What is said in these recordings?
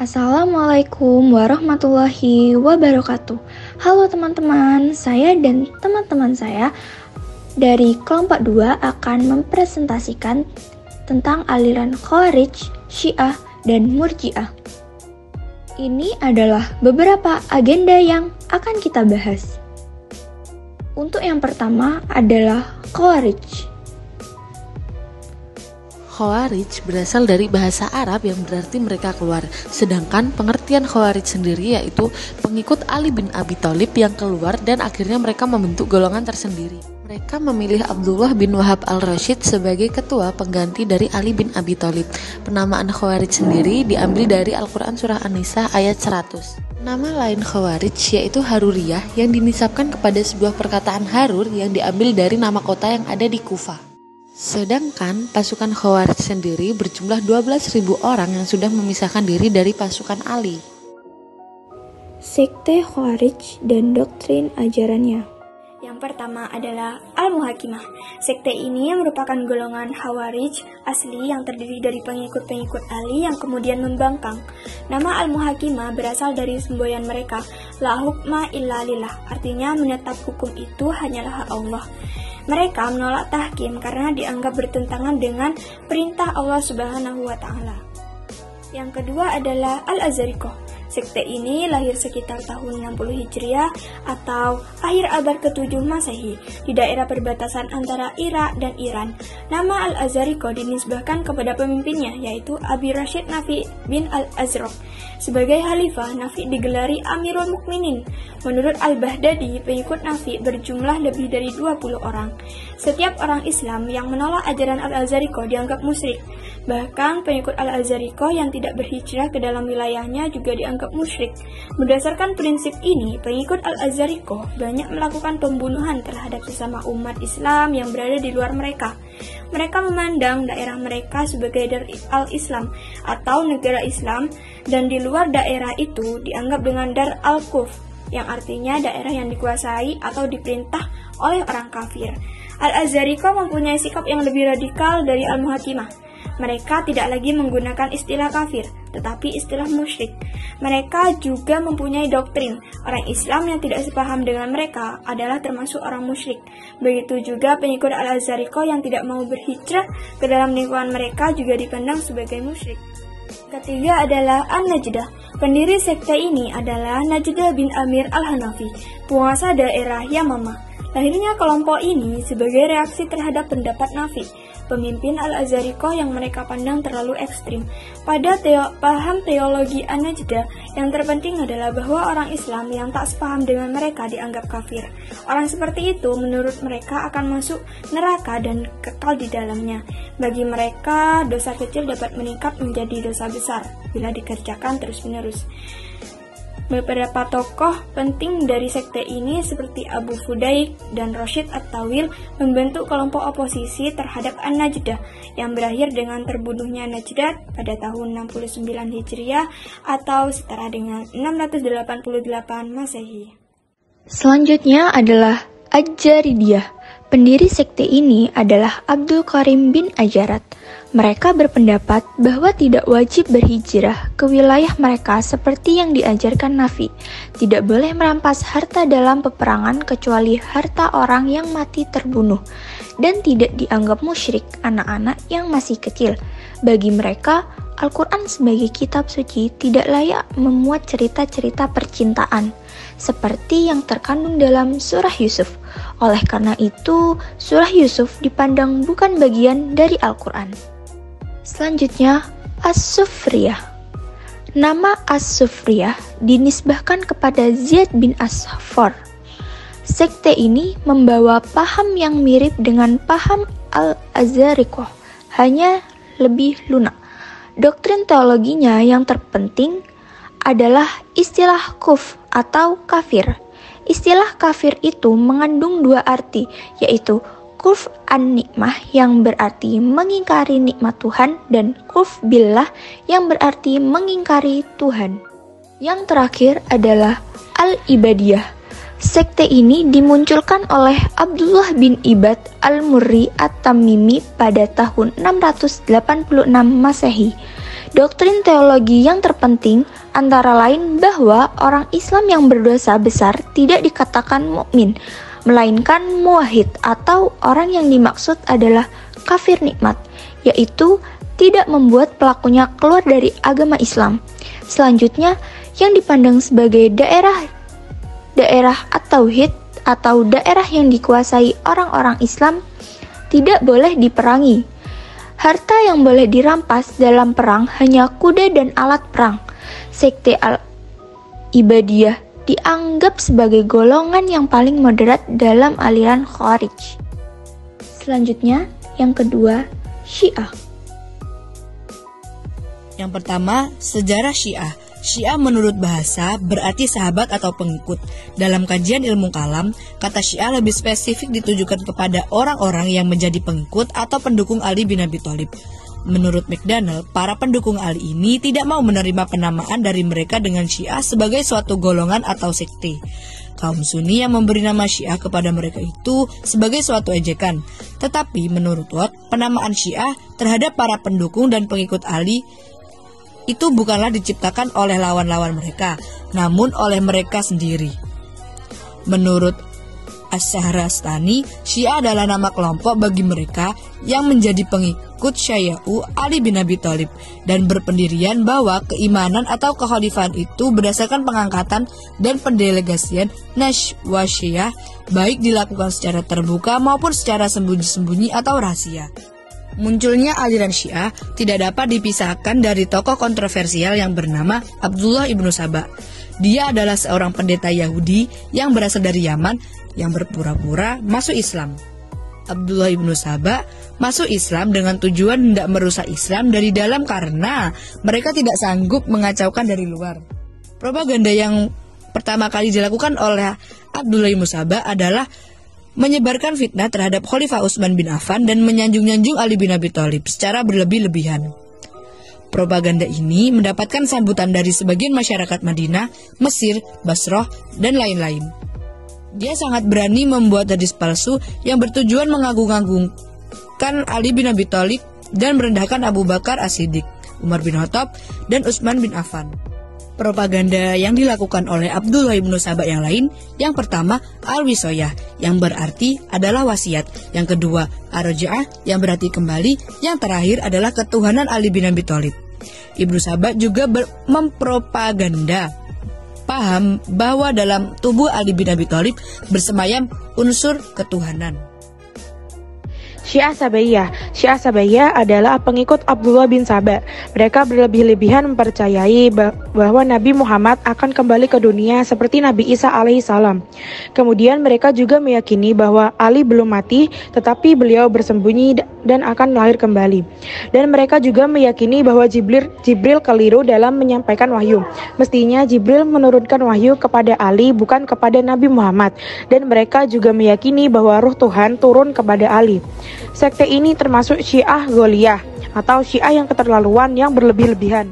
Assalamualaikum warahmatullahi wabarakatuh. Halo teman-teman, saya dan teman-teman saya dari kelompok 2 akan mempresentasikan tentang aliran Khawarij, Syiah, dan Murji'ah. Ini adalah beberapa agenda yang akan kita bahas. Untuk yang pertama adalah Khawarij. Khawarij berasal dari bahasa Arab yang berarti mereka keluar. Sedangkan pengertian Khawarij sendiri yaitu pengikut Ali bin Abi Thalib yang keluar dan akhirnya mereka membentuk golongan tersendiri. Mereka memilih Abdullah bin Wahab al-Rashid sebagai ketua pengganti dari Ali bin Abi Thalib. Penamaan Khawarij sendiri diambil dari Al-Quran Surah An-Nisa ayat 100. Nama lain Khawarij yaitu Haruriyah yang dinisabkan kepada sebuah perkataan Harur yang diambil dari nama kota yang ada di Kufah. Sedangkan pasukan Khawarij sendiri berjumlah 12.000 orang yang sudah memisahkan diri dari pasukan Ali. Sekte Khawarij dan doktrin ajarannya. Yang pertama adalah Al-Muhakimah. Sekte ini merupakan golongan Khawarij asli yang terdiri dari pengikut-pengikut Ali yang kemudian membangkang. Nama Al-Muhakimah berasal dari semboyan mereka, La hukma illa lillah, artinya menetap hukum itu hanyalah Allah. Mereka menolak tahkim karena dianggap bertentangan dengan perintah Allah Subhanahu wa Ta'ala. Yang kedua adalah Al-Azhariyah. Sekte ini lahir sekitar tahun 60 Hijriah atau akhir abad ke-7 Masehi di daerah perbatasan antara Irak dan Iran. Nama Al-Azhariyah dinisbahkan kepada pemimpinnya yaitu Abi Rashid Nafi bin Al-Azraq. Sebagai khalifah, Nafi digelari Amirul Mukminin. Menurut Al-Baghdadi, pengikut Nafi berjumlah lebih dari 20 orang. Setiap orang Islam yang menolak ajaran Al-Azhariyah dianggap musyrik. Bahkan pengikut Al-Azhariyah yang tidak berhijrah ke dalam wilayahnya juga dianggap musyrik. Berdasarkan prinsip ini, pengikut Al-Azhariyah banyak melakukan pembunuhan terhadap sesama umat Islam yang berada di luar mereka. Mereka memandang daerah mereka sebagai Dar al-Islam atau negara Islam, dan di luar daerah itu dianggap dengan Dar al-Kuf, yang artinya daerah yang dikuasai atau diperintah oleh orang kafir. Al-Azhariyah mempunyai sikap yang lebih radikal dari Al-Muhakimah. Mereka tidak lagi menggunakan istilah kafir, tetapi istilah musyrik. Mereka juga mempunyai doktrin. Orang Islam yang tidak sepaham dengan mereka adalah termasuk orang musyrik. Begitu juga pengikut Al-Azhariyah yang tidak mau berhijrah ke dalam lingkungan mereka juga dipandang sebagai musyrik. Ketiga adalah An-Najdah. Pendiri sekte ini adalah Najdah bin Amir al-Hanafi, penguasa daerah Yamamah. Lahirnya kelompok ini sebagai reaksi terhadap pendapat Nafi, pemimpin Al-Azhariyah yang mereka pandang terlalu ekstrim. Pada paham teologi An-Najdah, yang terpenting adalah bahwa orang Islam yang tak sepaham dengan mereka dianggap kafir. Orang seperti itu menurut mereka akan masuk neraka dan kekal di dalamnya. Bagi mereka, dosa kecil dapat meningkat menjadi dosa besar bila dikerjakan terus-menerus. Beberapa tokoh penting dari sekte ini seperti Abu Fudaik dan Rashid At-Tawil membentuk kelompok oposisi terhadap An-Najdah yang berakhir dengan terbunuhnya Najdah pada tahun 69 Hijriah atau setara dengan 688 Masehi. Selanjutnya adalah Adjaridiyah. Pendiri sekte ini adalah Abdul Karim bin Ajarat. Mereka berpendapat bahwa tidak wajib berhijrah ke wilayah mereka seperti yang diajarkan Nafi. Tidak boleh merampas harta dalam peperangan kecuali harta orang yang mati terbunuh. Dan tidak dianggap musyrik anak-anak yang masih kecil. Bagi mereka, Al-Quran sebagai kitab suci tidak layak memuat cerita-cerita percintaan, seperti yang terkandung dalam surah Yusuf. Oleh karena itu, surah Yusuf dipandang bukan bagian dari Al-Quran. Selanjutnya, As-Sufriyah. Nama As-Sufriyah dinisbahkan kepada Zaid bin As-Safar. Sekte ini membawa paham yang mirip dengan paham Al-Azhariyah, hanya lebih lunak. Doktrin teologinya yang terpenting adalah istilah kuf atau kafir. Istilah kafir itu mengandung dua arti, yaitu kufr an-nikmah yang berarti mengingkari nikmat Tuhan, dan kufr billah yang berarti mengingkari Tuhan. Yang terakhir adalah al-ibadiyah. Sekte ini dimunculkan oleh Abdullah bin Ibad al-Murri at-Tamimi pada tahun 686 Masehi. Doktrin teologi yang terpenting antara lain bahwa orang Islam yang berdosa besar tidak dikatakan mukmin, melainkan muwahhid, atau orang yang dimaksud adalah kafir nikmat, yaitu tidak membuat pelakunya keluar dari agama Islam. Selanjutnya, yang dipandang sebagai daerah at-tauhid atau daerah yang dikuasai orang-orang Islam tidak boleh diperangi. Harta yang boleh dirampas dalam perang hanya kuda dan alat perang. Sekte al-ibadiyah dianggap sebagai golongan yang paling moderat dalam aliran Khawarij. Selanjutnya, yang kedua, Syiah. Yang pertama, sejarah Syiah. Syiah menurut bahasa berarti sahabat atau pengikut. Dalam kajian ilmu kalam, kata Syiah lebih spesifik ditujukan kepada orang-orang yang menjadi pengikut atau pendukung Ali bin Abi Thalib. Menurut McDonald, para pendukung Ali ini tidak mau menerima penamaan dari mereka dengan Syiah sebagai suatu golongan atau sekte. Kaum Sunni yang memberi nama Syiah kepada mereka itu sebagai suatu ejekan. Tetapi menurut Watt, penamaan Syiah terhadap para pendukung dan pengikut Ali itu bukanlah diciptakan oleh lawan-lawan mereka, namun oleh mereka sendiri. Menurut Asy-Syahrastani, Syiah adalah nama kelompok bagi mereka yang menjadi pengikut Syiah Ali bin Abi Thalib dan berpendirian bahwa keimanan atau kekhalifahan itu berdasarkan pengangkatan dan pendelegasian Najwa Syiah, baik dilakukan secara terbuka maupun secara sembunyi-sembunyi atau rahasia. Munculnya aliran Syiah tidak dapat dipisahkan dari tokoh kontroversial yang bernama Abdullah ibnu Saba. Dia adalah seorang pendeta Yahudi yang berasal dari Yaman yang berpura-pura masuk Islam. Abdullah ibnu Saba masuk Islam dengan tujuan hendak merusak Islam dari dalam karena mereka tidak sanggup mengacaukan dari luar. Propaganda yang pertama kali dilakukan oleh Abdullah ibnu Saba adalah menyebarkan fitnah terhadap Khalifah Utsman bin Affan dan menyanjung-nyanjung Ali bin Abi Thalib secara berlebih-lebihan. Propaganda ini mendapatkan sambutan dari sebagian masyarakat Madinah, Mesir, Basrah, dan lain-lain. Dia sangat berani membuat hadis palsu yang bertujuan mengagung-agungkan Ali bin Abi Thalib dan merendahkan Abu Bakar As-Siddiq, Umar bin Khattab, dan Utsman bin Affan. Propaganda yang dilakukan oleh Abdullah ibnu Saba yang lain, yang pertama al-wisoyah yang berarti adalah wasiat, yang kedua ar-raj'ah yang berarti kembali, yang terakhir adalah ketuhanan Ali bin Abi Thalib. Ibnu Saba juga mempropaganda paham bahwa dalam tubuh Ali bin Abi Thalib bersemayam unsur ketuhanan. Syiah Sabaiyah adalah pengikut Abdullah bin Saba. Mereka berlebih-lebihan mempercayai bahwa Nabi Muhammad akan kembali ke dunia seperti Nabi Isa alaihissalam. Kemudian mereka juga meyakini bahwa Ali belum mati, tetapi beliau bersembunyi dan akan lahir kembali. Dan mereka juga meyakini bahwa Jibril keliru dalam menyampaikan wahyu. Mestinya Jibril menurunkan wahyu kepada Ali, bukan kepada Nabi Muhammad. Dan mereka juga meyakini bahwa Ruh Tuhan turun kepada Ali. Sekte ini termasuk Syiah Gholiyah atau Syiah yang keterlaluan yang berlebih-lebihan.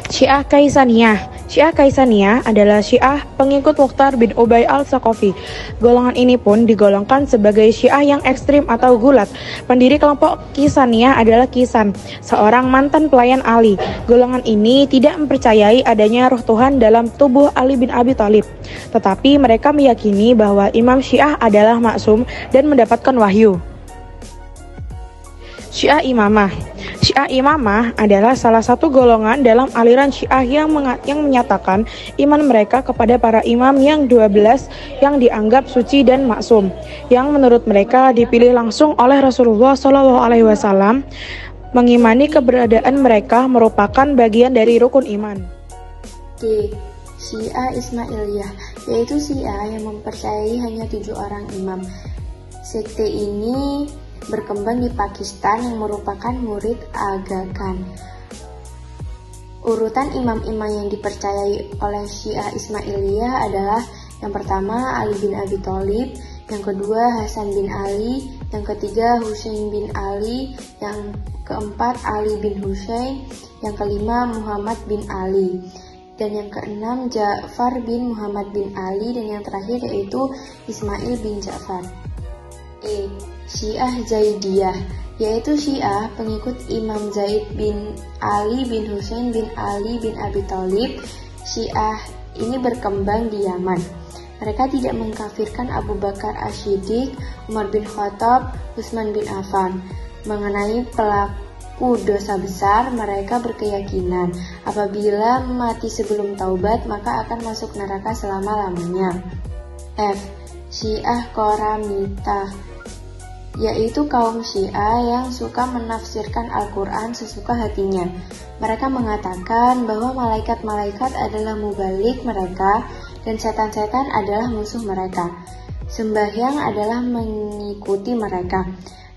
Syiah Kaisaniyah adalah Syiah pengikut Mukhtar bin Ubay al-Saqafi. Golongan ini pun digolongkan sebagai Syiah yang ekstrim atau gulat. Pendiri kelompok Kaisaniyah adalah Kisan, seorang mantan pelayan Ali. Golongan ini tidak mempercayai adanya Ruh Tuhan dalam tubuh Ali bin Abi Thalib. Tetapi mereka meyakini bahwa Imam Syiah adalah maksum dan mendapatkan wahyu. Syiah Imamah adalah salah satu golongan dalam aliran Syiah yang menyatakan iman mereka kepada para imam yang 12 yang dianggap suci dan maksum, yang menurut mereka dipilih langsung oleh Rasulullah SAW. Mengimani keberadaan mereka merupakan bagian dari rukun iman. Syiah Ismailiyah, yaitu Syiah yang mempercayai hanya 7 orang imam. Sekte ini berkembang di Pakistan yang merupakan murid Aga Khan. Urutan imam-imam yang dipercayai oleh Syiah Ismailiyah adalah yang pertama Ali bin Abi Thalib, yang kedua Hasan bin Ali, yang ketiga Husain bin Ali, yang keempat Ali bin Husain, yang kelima Muhammad bin Ali, dan yang keenam Ja'far bin Muhammad bin Ali, dan yang terakhir yaitu Ismail bin Ja'far. Syiah Zaidiyah, yaitu Syiah pengikut Imam Zaid bin Ali bin Husain bin Ali bin Abi Thalib. Syiah ini berkembang di Yaman. Mereka tidak mengkafirkan Abu Bakar As-Siddiq, Umar bin Khattab, Utsman bin Affan. Mengenai pelaku dosa besar, mereka berkeyakinan apabila mati sebelum taubat maka akan masuk neraka selama-lamanya. Syiah Qaramitah, yaitu kaum Syiah yang suka menafsirkan Al-Quran sesuka hatinya. Mereka mengatakan bahwa malaikat-malaikat adalah mubalik mereka dan setan-setan adalah musuh mereka. Sembahyang adalah mengikuti mereka.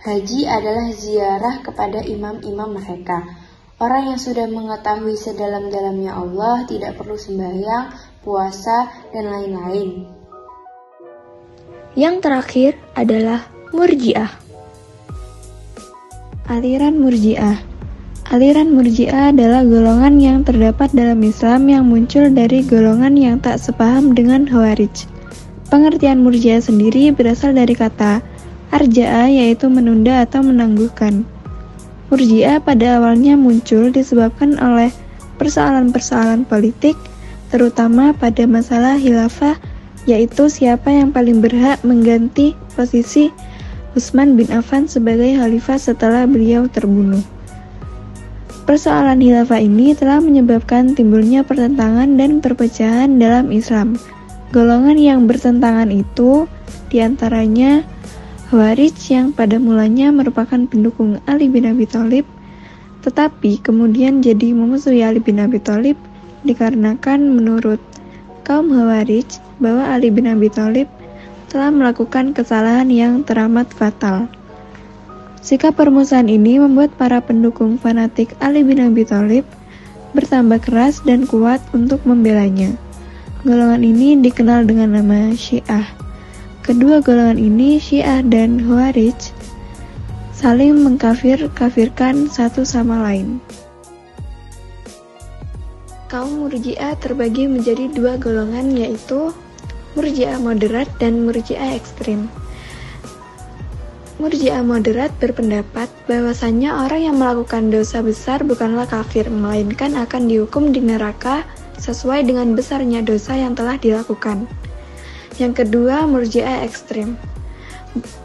Haji adalah ziarah kepada imam-imam mereka. Orang yang sudah mengetahui sedalam-dalamnya Allah tidak perlu sembahyang, puasa, dan lain-lain. Yang terakhir adalah Murji'ah. Aliran Murji'ah. Aliran Murji'ah adalah golongan yang terdapat dalam Islam yang muncul dari golongan yang tak sepaham dengan Khawarij. Pengertian Murji'ah sendiri berasal dari kata arja'a, yaitu menunda atau menangguhkan. Murji'ah pada awalnya muncul disebabkan oleh persoalan-persoalan politik, terutama pada masalah khilafah, yaitu siapa yang paling berhak mengganti posisi Utsman bin Affan sebagai khalifah setelah beliau terbunuh. Persoalan khilafah ini telah menyebabkan timbulnya pertentangan dan perpecahan dalam Islam. Golongan yang bertentangan itu diantaranya Khawarij yang pada mulanya merupakan pendukung Ali bin Abi Thalib, tetapi kemudian jadi memusuhi Ali bin Abi Thalib dikarenakan menurut kaum Khawarij bahwa Ali bin Abi Thalib telah melakukan kesalahan yang teramat fatal. Sikap permusuhan ini membuat para pendukung fanatik Ali bin Abi Thalib bertambah keras dan kuat untuk membelanya. Golongan ini dikenal dengan nama Syiah. Kedua golongan ini, Syiah dan Khawarij, saling mengkafirkan satu sama lain. Kaum Murji'ah terbagi menjadi dua golongan, yaitu Murji'ah moderat dan Murji'ah ekstrim. Murji'ah moderat berpendapat bahwasannya orang yang melakukan dosa besar bukanlah kafir, melainkan akan dihukum di neraka sesuai dengan besarnya dosa yang telah dilakukan. Yang kedua, Murji'ah ekstrim.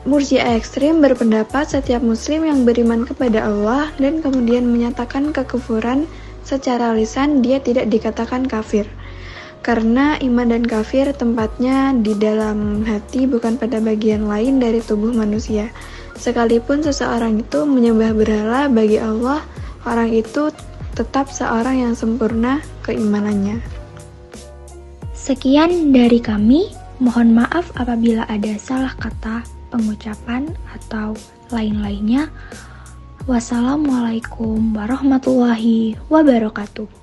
Murji'ah ekstrim berpendapat setiap muslim yang beriman kepada Allah dan kemudian menyatakan kekufuran secara lisan, dia tidak dikatakan kafir. Karena iman dan kafir tempatnya di dalam hati, bukan pada bagian lain dari tubuh manusia. Sekalipun seseorang itu menyembah berhala bagi Allah, orang itu tetap seorang yang sempurna keimanannya. Sekian dari kami, mohon maaf apabila ada salah kata, pengucapan, atau lain-lainnya. Wassalamualaikum warahmatullahi wabarakatuh.